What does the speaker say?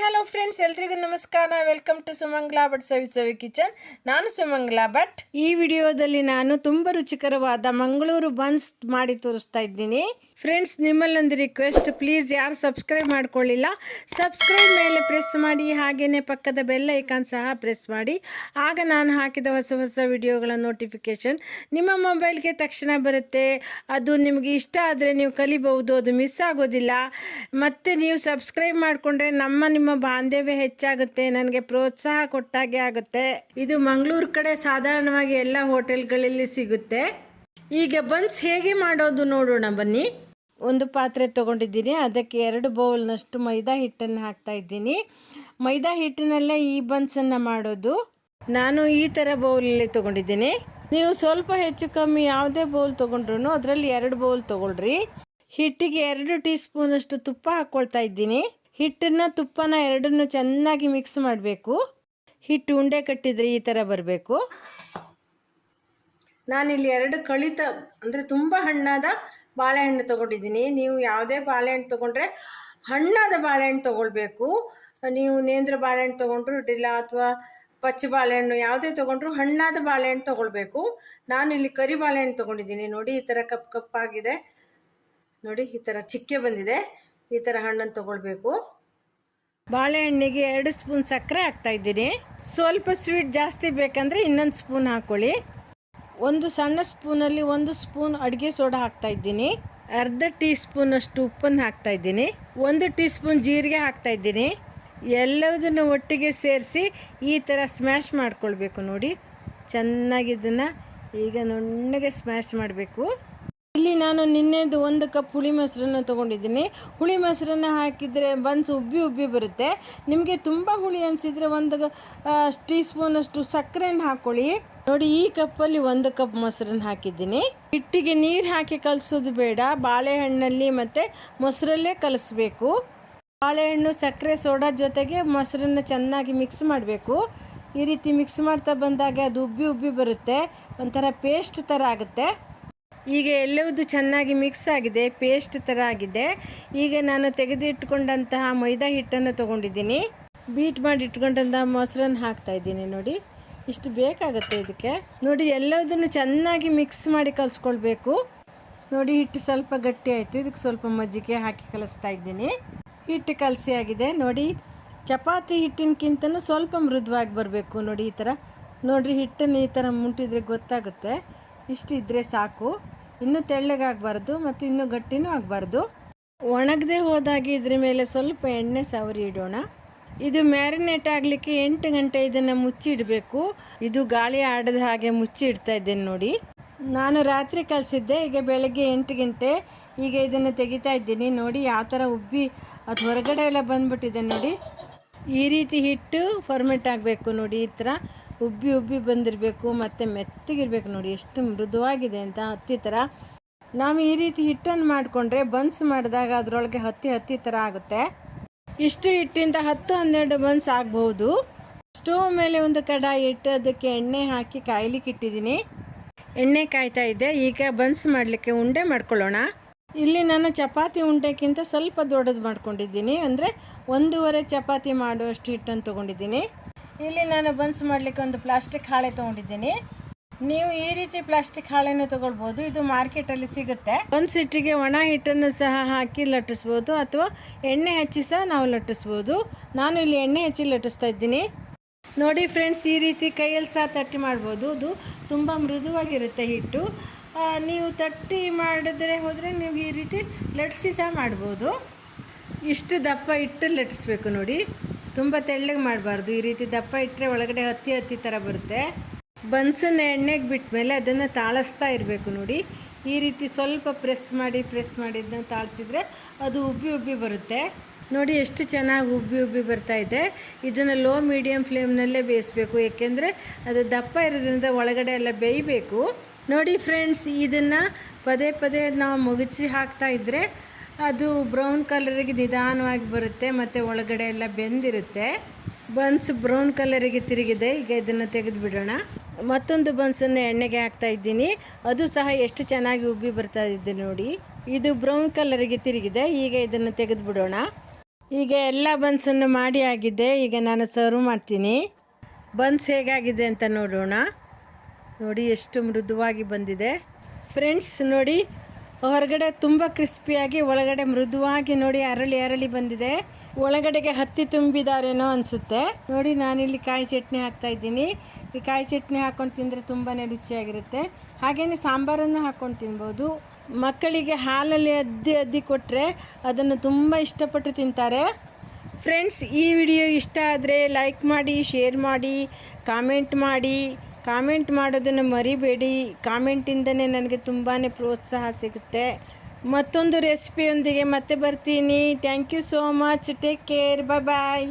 Hello friends, ಎಲ್ರಿಗೂ ನಮಸ್ಕಾರ. Welcome to Sumangla Bhat Savi kitchen. ನಾನು ಸುಮಂಗ್ಲಾ ಭಟ್. ಈ ವಿಡಿಯೋದಲ್ಲಿ ನಾನು ತುಂಬ ರುಚಿಕರವಾದ ಮಂಗಳೂರು ಬನ್ಸ್ ಮಾಡಿ ತೋರಿಸ್ತಾ ಇದ್ದೀನಿ. ಫ್ರೆಂಡ್ಸ್, ನಿಮ್ಮಲ್ಲೊಂದು ರಿಕ್ವೆಸ್ಟ್, ಪ್ಲೀಸ್ ಯಾರು ಸಬ್ಸ್ಕ್ರೈಬ್ ಮಾಡ್ಕೊಳ್ಳಿಲ್ಲ ಸಬ್ಸ್ಕ್ರೈಬ್ ಮೇಲೆ ಪ್ರೆಸ್ ಮಾಡಿ, ಹಾಗೆಯೇ ಪಕ್ಕದ ಬೆಲ್ ಐಕಾನ್ ಸಹ ಪ್ರೆಸ್ ಮಾಡಿ. ಆಗ ನಾನು ಹಾಕಿದ ಹೊಸ ವಿಡಿಯೋಗಳ ನೋಟಿಫಿಕೇಷನ್ ನಿಮ್ಮ ಮೊಬೈಲ್ಗೆ ತಕ್ಷಣ ಬರುತ್ತೆ. ಅದು ನಿಮಗೆ ಇಷ್ಟ ಆದರೆ ನೀವು ಕಲಿಬಹುದು, ಅದು ಮಿಸ್ ಆಗೋದಿಲ್ಲ. ಮತ್ತು ನೀವು ಸಬ್ಸ್ಕ್ರೈಬ್ ಮಾಡಿಕೊಂಡ್ರೆ ನಿಮ್ಮ ಬಾಂಧವ್ಯ ಹೆಚ್ಚಾಗುತ್ತೆ, ನನಗೆ ಪ್ರೋತ್ಸಾಹ ಕೊಟ್ಟಾಗೆ ಆಗುತ್ತೆ. ಇದು ಮಂಗಳೂರು ಕಡೆ ಸಾಧಾರಣವಾಗಿ ಎಲ್ಲ ಹೋಟೆಲ್ಗಳಲ್ಲಿ ಸಿಗುತ್ತೆ. ಈಗ ಬನ್ಸ್ ಹೇಗೆ ಮಾಡೋದು ನೋಡೋಣ ಬನ್ನಿ. ಒಂದು ಪಾತ್ರೆ ತೊಗೊಂಡಿದ್ದೀನಿ, ಅದಕ್ಕೆ 2 ಬೌಲ್ನಷ್ಟು ಮೈದಾ ಹಿಟ್ಟನ್ನು ಹಾಕ್ತಾ ಇದ್ದೀನಿ. ಮೈದಾ ಹಿಟ್ಟಿನಲ್ಲೇ ಈ ಬನ್ಸನ್ನು ಮಾಡೋದು. ನಾನು ಈ ಥರ ಬೌಲಲ್ಲಿ ತೊಗೊಂಡಿದ್ದೀನಿ. ನೀವು ಸ್ವಲ್ಪ ಹೆಚ್ಚು ಕಮ್ಮಿ ಯಾವುದೇ ಬೌಲ್ ತೊಗೊಂಡ್ರು ಅದರಲ್ಲಿ 2 ಬೌಲ್ ತೊಗೊಳ್ರಿ. ಹಿಟ್ಟಿಗೆ 2 ಟೀ ಸ್ಪೂನಷ್ಟು ತುಪ್ಪ ಹಾಕ್ಕೊಳ್ತಾ ಇದ್ದೀನಿ. ಹಿಟ್ಟನ್ನು ತುಪ್ಪನ ಎರಡನ್ನೂ ಚೆನ್ನಾಗಿ ಮಿಕ್ಸ್ ಮಾಡಬೇಕು. ಹಿಟ್ಟು ಉಂಡೆ ಕಟ್ಟಿದರೆ ಈ ಥರ ಬರಬೇಕು. ನಾನಿಲ್ಲಿ 2 ಕಳಿತ ಅಂದರೆ ತುಂಬ ಹಣ್ಣಾದ ಬಾಳೆಹಣ್ಣು ತೊಗೊಂಡಿದ್ದೀನಿ. ನೀವು ಯಾವುದೇ ಬಾಳೆಹಣ್ಣು ತೊಗೊಂಡ್ರೆ ಹಣ್ಣಾದ ಬಾಳೆಹಣ್ಣು ತೊಗೊಳ್ಬೇಕು. ನೀವು ನೇಂದ್ರ ಬಾಳೆಹಣ್ಣು ತೊಗೊಂಡ್ರು ಅಡ್ಡಿಲ್ಲ, ಅಥವಾ ಪಚ್ಚ ಬಾಳೆಹಣ್ಣು ಯಾವುದೇ ತೊಗೊಂಡ್ರು ಹಣ್ಣಾದ ಬಾಳೆಹಣ್ಣು ತೊಗೊಳ್ಬೇಕು. ನಾನಿಲ್ಲಿ ಕರಿ ಬಾಳೆಹಣ್ಣು ತೊಗೊಂಡಿದ್ದೀನಿ. ನೋಡಿ, ಈ ಥರ ಕಪ್ಪಾಗಿದೆ. ನೋಡಿ, ಈ ಥರ ಚಿಕ್ಕೆ ಬಂದಿದೆ. ಈ ಥರ ಹಣ್ಣನ್ನು ತೊಗೊಳ್ಬೇಕು. ಬಾಳೆಹಣ್ಣಿಗೆ 2 ಸ್ಪೂನ್ ಸಕ್ಕರೆ ಹಾಕ್ತಾಯಿದ್ದೀನಿ. ಸ್ವಲ್ಪ ಸ್ವೀಟ್ ಜಾಸ್ತಿ ಬೇಕಂದರೆ ಇನ್ನೊಂದು ಸ್ಪೂನ್ ಹಾಕ್ಕೊಳ್ಳಿ. ಒಂದು ಸಣ್ಣ ಸ್ಪೂನಲ್ಲಿ 1 ಸ್ಪೂನ್ ಅಡುಗೆ ಸೋಡಾ ಹಾಕ್ತಾಯಿದ್ದೀನಿ. ಅರ್ಧ ಟೀ ಸ್ಪೂನಷ್ಟು ಉಪ್ಪನ್ನು ಹಾಕ್ತಾಯಿದ್ದೀನಿ. 1 ಟೀ ಸ್ಪೂನ್ ಜೀರಿಗೆ ಹಾಕ್ತಾಯಿದ್ದೀನಿ. ಎಲ್ಲದನ್ನು ಒಟ್ಟಿಗೆ ಸೇರಿಸಿ ಈ ಥರ ಸ್ಮ್ಯಾಶ್ ಮಾಡ್ಕೊಳ್ಬೇಕು. ನೋಡಿ, ಚೆನ್ನಾಗಿ ಇದನ್ನು ಈಗ ನುಣ್ಣಗೆ ಸ್ಮ್ಯಾಶ್ ಮಾಡಬೇಕು. ಇಲ್ಲಿ ನಾನು ನಿನ್ನೆದು 1 ಕಪ್ ಹುಳಿ ಮೊಸರನ್ನು ತೊಗೊಂಡಿದ್ದೀನಿ. ಹುಳಿ ಮೊಸರನ್ನು ಹಾಕಿದರೆ ಬನ್ಸ್ ಉಬ್ಬಿ ಬರುತ್ತೆ. ನಿಮಗೆ ತುಂಬ ಹುಳಿ ಅನಿಸಿದರೆ 1 ಟೀ ಸ್ಪೂನಷ್ಟು ಸಕ್ಕರೆಯನ್ನು ಹಾಕ್ಕೊಳ್ಳಿ. ನೋಡಿ, ಈ ಕಪ್ಪಲ್ಲಿ 1 ಕಪ್ ಮೊಸರನ್ನು ಹಾಕಿದ್ದೀನಿ. ಹಿಟ್ಟಿಗೆ ನೀರು ಹಾಕಿ ಕಲಸೋದು ಬೇಡ, ಬಾಳೆಹಣ್ಣಲ್ಲಿ ಮತ್ತು ಮೊಸರಲ್ಲೇ ಕಲಿಸ್ಬೇಕು. ಬಾಳೆಹಣ್ಣು, ಸಕ್ಕರೆ, ಸೋಡಾ ಜೊತೆಗೆ ಮೊಸರನ್ನು ಚೆನ್ನಾಗಿ ಮಿಕ್ಸ್ ಮಾಡಬೇಕು. ಈ ರೀತಿ ಮಿಕ್ಸ್ ಮಾಡ್ತಾ ಬಂದಾಗ ಅದು ಉಬ್ಬಿ ಬರುತ್ತೆ, ಒಂಥರ ಪೇಸ್ಟ್ ಥರ ಆಗುತ್ತೆ. ಈಗ ಎಲ್ಲವೂ ಚೆನ್ನಾಗಿ ಮಿಕ್ಸ್ ಆಗಿದೆ, ಪೇಸ್ಟ್ ಥರ ಆಗಿದೆ. ಈಗ ನಾನು ತೆಗೆದಿಟ್ಕೊಂಡಂತಹ ಮೈದಾ ಹಿಟ್ಟನ್ನು ತೊಗೊಂಡಿದ್ದೀನಿ. ಬೀಟ್ ಮಾಡಿ ಇಟ್ಕೊಂಡಂತಹ ಮೊಸರನ್ನು ಹಾಕ್ತಾಯಿದ್ದೀನಿ. ನೋಡಿ, ಇಷ್ಟು ಬೇಕಾಗುತ್ತೆ ಇದಕ್ಕೆ. ನೋಡಿ, ಎಲ್ಲದನ್ನು ಚೆನ್ನಾಗಿ ಮಿಕ್ಸ್ ಮಾಡಿ ಕಲಿಸ್ಕೊಳ್ಬೇಕು. ನೋಡಿ, ಹಿಟ್ಟು ಸ್ವಲ್ಪ ಗಟ್ಟಿ ಆಯಿತು. ಇದಕ್ಕೆ ಸ್ವಲ್ಪ ಮಜ್ಜಿಗೆ ಹಾಕಿ ಕಲಿಸ್ತಾ ಇದ್ದೀನಿ. ಹಿಟ್ಟು ಕಲಸಿ ಆಗಿದೆ. ನೋಡಿ, ಚಪಾತಿ ಹಿಟ್ಟಿನಕ್ಕಿಂತನೂ ಸ್ವಲ್ಪ ಮೃದುವಾಗಿ ಬರಬೇಕು. ನೋಡಿ, ಈ ಥರ ನೋಡಿರಿ, ಹಿಟ್ಟನ್ನು ಈ ಥರ ಮುಟ್ಟಿದ್ರೆ ಗೊತ್ತಾಗುತ್ತೆ. ಇಷ್ಟು ಇದ್ದರೆ ಸಾಕು. ಇನ್ನೂ ತೆಳ್ಳಗಾಗಬಾರ್ದು ಮತ್ತು ಇನ್ನೂ ಗಟ್ಟಿನೂ ಆಗಬಾರ್ದು. ಒಣಗದೆ ಹೋದಾಗೆ ಇದ್ರ ಮೇಲೆ ಸ್ವಲ್ಪ ಎಣ್ಣೆ ಸವರಿ ಇಡೋಣ. ಇದು ಮ್ಯಾರಿನೇಟ್ ಆಗಲಿಕ್ಕೆ 8 ಗಂಟೆ ಇದನ್ನು ಮುಚ್ಚಿ ಇಡಬೇಕು. ಇದು ಗಾಳಿ ಆಡದ ಹಾಗೆ ಮುಚ್ಚಿ ಇಡ್ತಾ ಇದ್ದೇನೆ. ನೋಡಿ, ನಾನು ರಾತ್ರಿ ಕಲಿಸಿದ್ದೆ, ಈಗ ಬೆಳಗ್ಗೆ 8 ಗಂಟೆ. ಈಗ ಇದನ್ನು ತೆಗಿತಾ ಇದ್ದೀನಿ. ನೋಡಿ, ಯಾವ ಥರ ಉಬ್ಬಿ ಅದು ಹೊರಗಡೆ ಎಲ್ಲ ಬಂದುಬಿಟ್ಟಿದೆ. ನೋಡಿ, ಈ ರೀತಿ ಹಿಟ್ಟು ಫರ್ಮೆಂಟ್ ಆಗಬೇಕು. ನೋಡಿ, ಈ ಥರ ಉಬ್ಬಿ ಬಂದಿರಬೇಕು ಮತ್ತು ಮೆತ್ತಗಿರಬೇಕು. ನೋಡಿ, ಎಷ್ಟು ಮೃದುವಾಗಿದೆ ಅಂತ, ಹತ್ತಿ ಥರ. ನಾವು ಈ ರೀತಿ ಹಿಟ್ಟನ್ನು ಮಾಡಿಕೊಂಡ್ರೆ ಬನ್ಸ್ ಮಾಡಿದಾಗ ಅದರೊಳಗೆ ಹತ್ತಿ ಥರ ಆಗುತ್ತೆ. ಇಷ್ಟು ಹಿಟ್ಟಿಂದ 10-12 ಬನ್ಸ್ ಆಗ್ಬೋದು. ಸ್ಟೋವ್ ಮೇಲೆ ಒಂದು ಕಡಾಯಿ ಇಟ್ಟು ಅದಕ್ಕೆ ಎಣ್ಣೆ ಹಾಕಿ ಕಾಯ್ಲಿಕ್ಕೆ ಇಟ್ಟಿದ್ದೀನಿ. ಎಣ್ಣೆ ಕಾಯ್ತಾ ಇದೆ. ಈಗ ಬನ್ಸ್ ಮಾಡಲಿಕ್ಕೆ ಉಂಡೆ ಮಾಡ್ಕೊಳ್ಳೋಣ. ಇಲ್ಲಿ ನಾನು ಚಪಾತಿ ಉಂಡೆಕ್ಕಿಂತ ಸ್ವಲ್ಪ ದೊಡ್ಡದು ಮಾಡ್ಕೊಂಡಿದ್ದೀನಿ. ಅಂದರೆ 1.5 ಚಪಾತಿ ಮಾಡುವಷ್ಟು ಹಿಟ್ಟನ್ನು ತೊಗೊಂಡಿದ್ದೀನಿ. ಇಲ್ಲಿ ನಾನು ಬನ್ಸ್ ಮಾಡಲಿಕ್ಕೆ ಒಂದು ಪ್ಲಾಸ್ಟಿಕ್ ಹಾಳೆ ತೊಗೊಂಡಿದ್ದೀನಿ. ನೀವು ಈ ರೀತಿ ಪ್ಲಾಸ್ಟಿಕ್ ಹಾಳೆನೂ ತೊಗೊಳ್ಬೋದು, ಇದು ಮಾರ್ಕೆಟಲ್ಲಿ ಸಿಗುತ್ತೆ. ಬನ್ಸ್ ಹಿಟ್ಟಿಗೆ ಒಣ ಹಿಟ್ಟನ್ನು ಸಹ ಹಾಕಿ ಲಟ್ಟಿಸ್ಬೋದು, ಅಥವಾ ಎಣ್ಣೆ ಹಚ್ಚಿ ಸಹ ನಾವು ಲಟ್ಟಿಸ್ಬೋದು. ನಾನು ಇಲ್ಲಿ ಎಣ್ಣೆ ಹಚ್ಚಿ ಲಟ್ಟಿಸ್ತಾ ಇದ್ದೀನಿ. ನೋಡಿ ಫ್ರೆಂಡ್ಸ್, ಈ ರೀತಿ ಕೈಯಲ್ಲಿ ಸಹ ತಟ್ಟಿ ಮಾಡ್ಬೋದು. ಅದು ತುಂಬ ಮೃದುವಾಗಿರುತ್ತೆ ಹಿಟ್ಟು. ನೀವು ತಟ್ಟಿ ಮಾಡಿದ್ರೆ ಹೋದರೆ ನೀವು ಈ ರೀತಿ ಲಟ್ಟಿಸಿ ಸಹ ಮಾಡ್ಬೋದು. ಇಷ್ಟು ದಪ್ಪ ಇಟ್ಟು ಲಟ್ಟಿಸ್ಬೇಕು. ನೋಡಿ, ತುಂಬ ತೆಳ್ಳಗೆ ಮಾಡಬಾರ್ದು. ಈ ರೀತಿ ದಪ್ಪ ಇಟ್ಟರೆ ಒಳಗಡೆ ಹತ್ತಿ ಥರ ಬರುತ್ತೆ. ಬನ್ಸನ್ನು ಎಣ್ಣೆಗೆ ಬಿಟ್ಟ ಮೇಲೆ ಅದನ್ನು ತಾಳಿಸ್ತಾ ಇರಬೇಕು. ನೋಡಿ, ಈ ರೀತಿ ಸ್ವಲ್ಪ ಪ್ರೆಸ್ ಮಾಡಿ ಇದನ್ನು ತಾಳಿಸಿದ್ರೆ ಅದು ಉಬ್ಬಿ ಬರುತ್ತೆ. ನೋಡಿ, ಎಷ್ಟು ಚೆನ್ನಾಗಿ ಉಬ್ಬಿ ಬರ್ತಾ ಇದೆ. ಇದನ್ನು ಲೋ ಮೀಡಿಯಮ್ ಫ್ಲೇಮ್ನಲ್ಲೇ ಬೇಯಿಸಬೇಕು, ಏಕೆಂದರೆ ಅದು ದಪ್ಪ ಇರೋದ್ರಿಂದ ಒಳಗಡೆ ಎಲ್ಲ ಬೇಯಬೇಕು. ನೋಡಿ ಫ್ರೆಂಡ್ಸ್, ಇದನ್ನು ಪದೇ ನಾವು ಮುಗುಚಿ ಹಾಕ್ತಾ ಇದ್ದರೆ ಅದು ಬ್ರೌನ್ ಕಲರಿಗೆ ನಿಧಾನವಾಗಿ ಬರುತ್ತೆ ಮತ್ತು ಒಳಗಡೆ ಎಲ್ಲ ಬೆಂದಿರುತ್ತೆ. Buns brown ಕಲರಿಗೆ ತಿರುಗಿದೆ. ಈಗ ಇದನ್ನು ತೆಗೆದು ಬಿಡೋಣ. ಮತ್ತೊಂದು ಬನ್ಸನ್ನು ಎಣ್ಣೆಗೆ ಹಾಕ್ತಾ ಇದ್ದೀನಿ. ಅದು ಸಹ ಎಷ್ಟು ಚೆನ್ನಾಗಿ ಉಬ್ಬಿ ಬರ್ತಾ ಇದೆ. ನೋಡಿ, ಇದು ಬ್ರೌನ್ ಕಲರಿಗೆ ತಿರುಗಿದೆ. ಈಗ ಇದನ್ನು ತೆಗೆದು ಬಿಡೋಣ. ಈಗ ಎಲ್ಲ ಬನ್ಸನ್ನು ಮಾಡಿ ಆಗಿದೆ. ಈಗ ನಾನು ಸರ್ವ್ ಮಾಡ್ತೀನಿ. ಬನ್ಸ್ ಹೇಗಾಗಿದೆ ಅಂತ ನೋಡೋಣ. ನೋಡಿ ಎಷ್ಟು ಮೃದುವಾಗಿ ಬಂದಿದೆ ಫ್ರೆಂಡ್ಸ್. ನೋಡಿ ಹೊರಗಡೆ ತುಂಬ ಕ್ರಿಸ್ಪಿಯಾಗಿ ಒಳಗಡೆ ಮೃದುವಾಗಿ ನೋಡಿ ಅರಳಿ ಬಂದಿದೆ. ಒಳಗಡೆಗೆ ಹತ್ತಿ ತುಂಬಿದಾರೇನೋ ಅನಿಸುತ್ತೆ. ನೋಡಿ ನಾನಿಲ್ಲಿ ಕಾಯಿ ಚಟ್ನಿ ಹಾಕ್ತಾಯಿದ್ದೀನಿ. ಈ ಕಾಯಿ ಚಟ್ನಿ ಹಾಕ್ಕೊಂಡು ತಿಂದರೆ ತುಂಬಾ ರುಚಿಯಾಗಿರುತ್ತೆ. ಹಾಗೆಯೇ ಸಾಂಬಾರನ್ನು ಹಾಕ್ಕೊಂಡು ತಿನ್ಬೋದು. ಮಕ್ಕಳಿಗೆ ಹಾಲಲ್ಲಿ ಅದ್ದಿ ಕೊಟ್ಟರೆ ಅದನ್ನು ತುಂಬ ಇಷ್ಟಪಟ್ಟು ತಿಂತಾರೆ. ಫ್ರೆಂಡ್ಸ್, ಈ ವಿಡಿಯೋ ಇಷ್ಟ ಆದರೆ ಲೈಕ್ ಮಾಡಿ, ಶೇರ್ ಮಾಡಿ, ಕಾಮೆಂಟ್ ಮಾಡೋದನ್ನು ಮರಿಬೇಡಿ. ಕಾಮೆಂಟಿಂದನೇ ನನಗೆ ತುಂಬಾ ಪ್ರೋತ್ಸಾಹ ಸಿಗುತ್ತೆ. ಮತ್ತೊಂದು ರೆಸಿಪಿಯೊಂದಿಗೆ ಮತ್ತೆ ಬರ್ತೀನಿ. Thank you so much. Take care. Bye.